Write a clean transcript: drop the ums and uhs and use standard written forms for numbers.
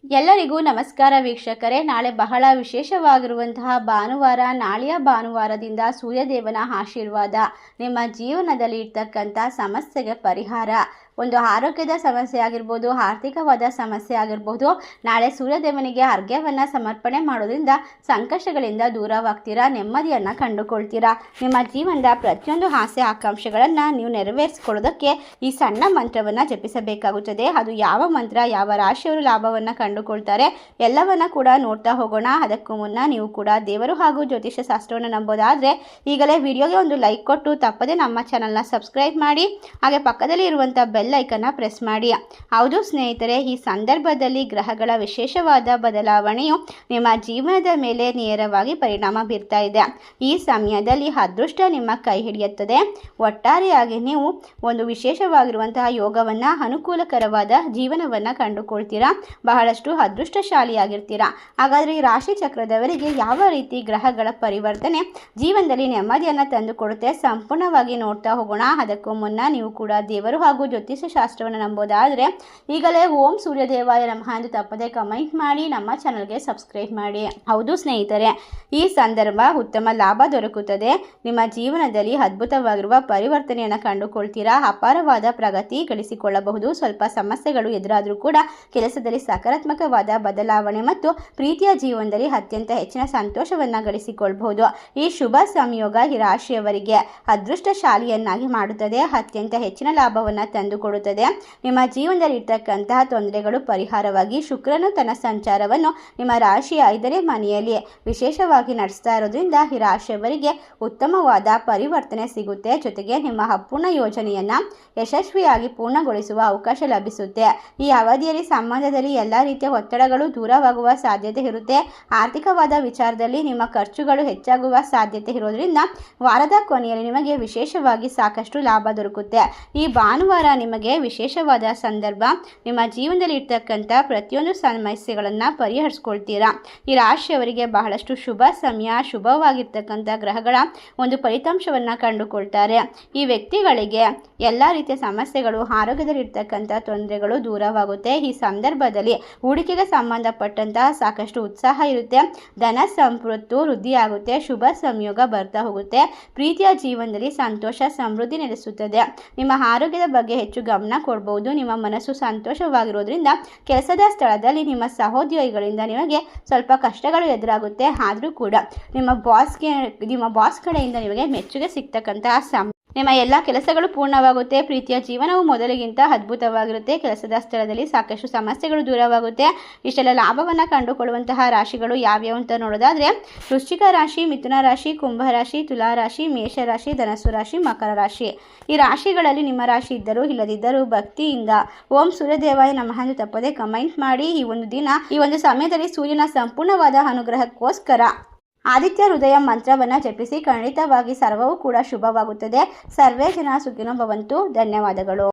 ಎಲ್ಲರಿಗೂ ನಮಸ್ಕಾರ ವೀಕ್ಷಕರೇ. ನಾಳೆ ಬಹಳ ವಿಶೇಷವಾಗಿರುವಂತಹ ಭಾನುವಾರ. ನಾಳೆಯ ಭಾನುವಾರದಿಂದ ಸೂರ್ಯದೇವನ ಆಶೀರ್ವಾದ, ನಿಮ್ಮ ಜೀವನದಲ್ಲಿ ಇರ್ತಕ್ಕಂಥ ಸಮಸ್ಯೆಗೆ ಪರಿಹಾರ, ಒಂದು ಆರೋಗ್ಯದ ಸಮಸ್ಯೆ ಆಗಿರ್ಬೋದು, ಆರ್ಥಿಕವಾದ ಸಮಸ್ಯೆ ಆಗಿರ್ಬೋದು, ನಾಳೆ ಸೂರ್ಯದೇವನಿಗೆ ಅರ್ಘ್ಯವನ್ನು ಸಮರ್ಪಣೆ ಮಾಡೋದ್ರಿಂದ ಸಂಕಷ್ಟಗಳಿಂದ ದೂರವಾಗ್ತೀರಾ, ನೆಮ್ಮದಿಯನ್ನು ಕಂಡುಕೊಳ್ತೀರಾ. ನಿಮ್ಮ ಜೀವನದ ಪ್ರತಿಯೊಂದು ಆಸೆ ಆಕಾಂಕ್ಷೆಗಳನ್ನು ನೀವು ನೆರವೇರಿಸಿಕೊಳ್ಳೋದಕ್ಕೆ ಈ ಸಣ್ಣ ಮಂತ್ರವನ್ನು ಜಪಿಸಬೇಕಾಗುತ್ತದೆ. ಅದು ಯಾವ ಮಂತ್ರ, ಯಾವ ರಾಶಿಯವರು ಲಾಭವನ್ನು ಕಂಡುಕೊಳ್ತಾರೆ, ಎಲ್ಲವನ್ನ ಕೂಡ ನೋಡ್ತಾ ಹೋಗೋಣ. ಅದಕ್ಕೂ ಮುನ್ನ ನೀವು ಕೂಡ ದೇವರು ಹಾಗೂ ಜ್ಯೋತಿಷ್ಯ ಶಾಸ್ತ್ರವನ್ನು ನಂಬೋದಾದರೆ ಈಗಲೇ ವಿಡಿಯೋಗೆ ಒಂದು ಲೈಕ್ ಕೊಟ್ಟು ತಪ್ಪದೆ ನಮ್ಮ ಚಾನಲ್ನ ಸಬ್ಸ್ಕ್ರೈಬ್ ಮಾಡಿ, ಹಾಗೆ ಪಕ್ಕದಲ್ಲಿ ಇರುವಂಥ ಬೆಲ್ ಐಕನ್ನ ಪ್ರೆಸ್ ಮಾಡಿ. ಹೌದು ಸ್ನೇಹಿತರೆ, ಈ ಸಂದರ್ಭದಲ್ಲಿ ಗ್ರಹಗಳ ವಿಶೇಷವಾದ ಬದಲಾವಣೆಯು ನಿಮ್ಮ ಜೀವನದ ಮೇಲೆ ನೇರವಾಗಿ ಪರಿಣಾಮ ಬೀರ್ತಾ ಇದೆ. ಈ ಸಮಯದಲ್ಲಿ ಅದೃಷ್ಟ ನಿಮ್ಮ ಕೈ ಹಿಡಿಯುತ್ತದೆ. ಒಟ್ಟಾರೆಯಾಗಿ ನೀವು ಒಂದು ವಿಶೇಷವಾಗಿರುವಂತಹ ಯೋಗವನ್ನು, ಅನುಕೂಲಕರವಾದ ಜೀವನವನ್ನು ಕಂಡುಕೊಳ್ತೀರಾ, ಬಹಳಷ್ಟು ಅದೃಷ್ಟಶಾಲಿಯಾಗಿರ್ತೀರಾ. ಹಾಗಾದರೆ ಈ ರಾಶಿ ಚಕ್ರದವರಿಗೆ ಯಾವ ರೀತಿ ಗ್ರಹಗಳ ಪರಿವರ್ತನೆ ಜೀವನದಲ್ಲಿ ನೆಮ್ಮದಿಯನ್ನು ತಂದುಕೊಡುತ್ತೆ, ಸಂಪೂರ್ಣವಾಗಿ ನೋಡ್ತಾ ಹೋಗೋಣ. ಅದಕ್ಕೂ ಮುನ್ನ ನೀವು ಕೂಡ ದೇವರು ಹಾಗೂ ಜ್ಯೋತಿಷ್ಯ ಶಾಸ್ತ್ರವನ್ನು ನಂಬೋದಾದರೆ ಈಗಲೇ ಓಂ ಸೂರ್ಯದೇವಾಯ ನಮಃ ಎಂದು ತಪ್ಪದೆ ಕಮೆಂಟ್ ಮಾಡಿ, ನಮ್ಮ ಚಾನಲ್ಗೆ ಸಬ್ಸ್ಕ್ರೈಬ್ ಮಾಡಿ. ಹೌದು ಸ್ನೇಹಿತರೆ, ಈ ಸಂದರ್ಭ ಉತ್ತಮ ಲಾಭ ದೊರಕುತ್ತದೆ. ನಿಮ್ಮ ಜೀವನದಲ್ಲಿ ಅದ್ಭುತವಾಗಿರುವ ಪರಿವರ್ತನೆಯನ್ನು ಕಂಡುಕೊಳ್ತೀರಾ, ಅಪಾರವಾದ ಪ್ರಗತಿ ಗಳಿಸಿಕೊಳ್ಳಬಹುದು. ಸ್ವಲ್ಪ ಸಮಸ್ಯೆಗಳು ಎದುರಾದರೂ ಕೂಡ ಕೆಲಸದಲ್ಲಿ ಸಕಾರಾತ್ಮಕವಾದ ಬದಲಾವಣೆ ಮತ್ತು ಪ್ರೀತಿಯ ಜೀವನದಲ್ಲಿ ಅತ್ಯಂತ ಹೆಚ್ಚಿನ ಸಂತೋಷವನ್ನು ಗಳಿಸಿಕೊಳ್ಳಬಹುದು. ಈ ಶುಭ ಸಂಯೋಗ ಈ ರಾಶಿಯವರಿಗೆ ಅದೃಷ್ಟಶಾಲಿಯನ್ನಾಗಿ ಮಾಡುತ್ತದೆ, ಅತ್ಯಂತ ಹೆಚ್ಚಿನ ಲಾಭವನ್ನು ತಂದುಕೊಡುತ್ತದೆ. ನಿಮ್ಮ ಜೀವನದಲ್ಲಿ ಇರ್ತಕ್ಕಂತಹ ತೊಂದರೆಗಳು ಪರಿಹಾರವಾಗಿ ಶುಕ್ರನು ತನ್ನ ಸಂಚಾರವನ್ನು ನಿಮ್ಮ ರಾಶಿಯ 5ನೇ ಮನೆಯಲ್ಲಿ ವಿಶೇಷವಾಗಿ ನಡೆಸ್ತಾ ಇರೋದ್ರಿಂದ ಈ ರಾಶಿಯವರಿಗೆ ಉತ್ತಮವಾದ ಪರಿವರ್ತನೆ ಸಿಗುತ್ತೆ. ಜೊತೆಗೆ ನಿಮ್ಮ ಅಪೂರ್ಣ ಯೋಜನೆಯನ್ನು ಯಶಸ್ವಿಯಾಗಿ ಪೂರ್ಣಗೊಳಿಸುವ ಅವಕಾಶ ಲಭಿಸುತ್ತೆ. ಈ ಅವಧಿಯಲ್ಲಿ ಸಂಬಂಧದಲ್ಲಿ ಎಲ್ಲ ರೀತಿಯ ಒತ್ತಡಗಳು ದೂರವಾಗುವ ಸಾಧ್ಯತೆ ಇರುತ್ತೆ. ಆರ್ಥಿಕವಾದ ವಿಚಾರದಲ್ಲಿ ನಿಮ್ಮ ಖರ್ಚುಗಳು ಹೆಚ್ಚಾಗುವ ಸಾಧ್ಯತೆ ಇರೋದ್ರಿಂದ ವಾರದ ಕೊನೆಯಲ್ಲಿ ನಿಮಗೆ ವಿಶೇಷವಾಗಿ ಸಾಕಷ್ಟು ಲಾಭ ದೊರಕುತ್ತೆ. ಈ ಭಾನುವಾರ ನಿಮಗೆ ವಿಶೇಷವಾದ ಸಂದರ್ಭ. ನಿಮ್ಮ ಜೀವನದಲ್ಲಿ ಇರ್ತಕ್ಕಂಥ ಪ್ರತಿಯೊಂದು ಸಮಸ್ಯೆಗಳನ್ನು ಪರಿಹರಿಸ್ಕೊಳ್ತೀರಾ. ಈ ರಾಶಿಯವರಿಗೆ ಬಹಳಷ್ಟು ಶುಭ ಸಮಯ, ಶುಭವಾಗಿರ್ತಕ್ಕಂಥ ಗ್ರಹಗಳ ಒಂದು ಫಲಿತಾಂಶವನ್ನು ಕಂಡುಕೊಳ್ತಾರೆ. ಈ ವ್ಯಕ್ತಿಗಳಿಗೆ ಎಲ್ಲ ರೀತಿಯ ಸಮಸ್ಯೆಗಳು, ಆರೋಗ್ಯದಲ್ಲಿ ಇರ್ತಕ್ಕಂಥ ತೊಂದರೆಗಳು ದೂರವಾಗುತ್ತೆ. ಈ ಸಂದರ್ಭದಲ್ಲಿ ಹೂಡಿಕೆಗೆ ಸಂಬಂಧಪಟ್ಟಂತಹ ಸಾಕಷ್ಟು ಉತ್ಸಾಹ ಇರುತ್ತೆ. ಧನ ಸಂಪತ್ತು ವೃದ್ಧಿಯಾಗುತ್ತೆ. ಶುಭ ಸಂಯೋಗ ಬರ್ತಾ ಹೋಗುತ್ತೆ. ಪ್ರೀತಿಯ ಜೀವನದಲ್ಲಿ ಸಂತೋಷ ಸಮೃದ್ಧಿ ನೆಲೆಸುತ್ತದೆ. ನಿಮ್ಮ ಆರೋಗ್ಯದ ಬಗ್ಗೆ ಹೆಚ್ಚು ಗಮನ ಕೊಡಬಹುದು. ನಿಮ್ಮ ಮನಸ್ಸು ಸಂತೋಷವಾಗಿರೋದ್ರಿಂದ ಕೆಲಸದ ಸ್ಥಳದಲ್ಲಿ ನಿಮ್ಮ ಸಹೋದ್ಯೋಗಿಗಳಿಂದ ನಿಮಗೆ ಸ್ವಲ್ಪ ಕಷ್ಟಗಳು ಎದುರಾಗುತ್ತೆ. ಆದರೂ ಕೂಡ ನಿಮ್ಮ ಬಾಸ್ ಕಡೆಯಿಂದ ನಿಮಗೆ ಮೆಚ್ಚುಗೆ ಸಿಗ್ತಕ್ಕಂತಹ ನಿಮ್ಮ ಎಲ್ಲ ಕೆಲಸಗಳು ಪೂರ್ಣವಾಗುತ್ತೆ. ಪ್ರೀತಿಯ ಜೀವನವು ಮೊದಲಿಗಿಂತ ಅದ್ಭುತವಾಗಿರುತ್ತೆ. ಕೆಲಸದ ಸ್ಥಳದಲ್ಲಿ ಸಾಕಷ್ಟು ಸಮಸ್ಯೆಗಳು ದೂರವಾಗುತ್ತೆ. ಇಷ್ಟೆಲ್ಲ ಲಾಭವನ್ನು ಕಂಡುಕೊಳ್ಳುವಂತಹ ರಾಶಿಗಳು ಯಾವ್ಯಾವ ಅಂತ ನೋಡೋದಾದರೆ ವೃಶ್ಚಿಕ ರಾಶಿ, ಮಿಥುನ ರಾಶಿ, ಕುಂಭ ರಾಶಿ, ತುಲಾ ರಾಶಿ, ಮೇಷ ರಾಶಿ, ಧನಸ್ಸು ರಾಶಿ, ಮಕರ ರಾಶಿ. ಈ ರಾಶಿಗಳಲ್ಲಿ ನಿಮ್ಮ ರಾಶಿ ಇದ್ದರೂ ಇಲ್ಲದಿದ್ದರೂ ಭಕ್ತಿಯಿಂದ ಓಂ ಸೂರ್ಯದೇವಾಯ ನಮಃ ಎಂದು ತಪ್ಪದೆ ಕಮೆಂಟ್ ಮಾಡಿ. ಈ ಒಂದು ಸಮಯದಲ್ಲಿ ಸೂರ್ಯನ ಸಂಪೂರ್ಣವಾದ ಅನುಗ್ರಹಕ್ಕೋಸ್ಕರ ಆದಿತ್ಯ ಹೃದಯ ಮಂತ್ರವನ್ನು ಜಪಿಸಿ. ಖಂಡಿತವಾಗಿ ಸರ್ವವೂ ಕೂಡ ಶುಭವಾಗುತ್ತದೆ. ಸರ್ವೇ ಜನ ಸುಖಿನೋ ಭವಂತು. ಧನ್ಯವಾದಗಳು.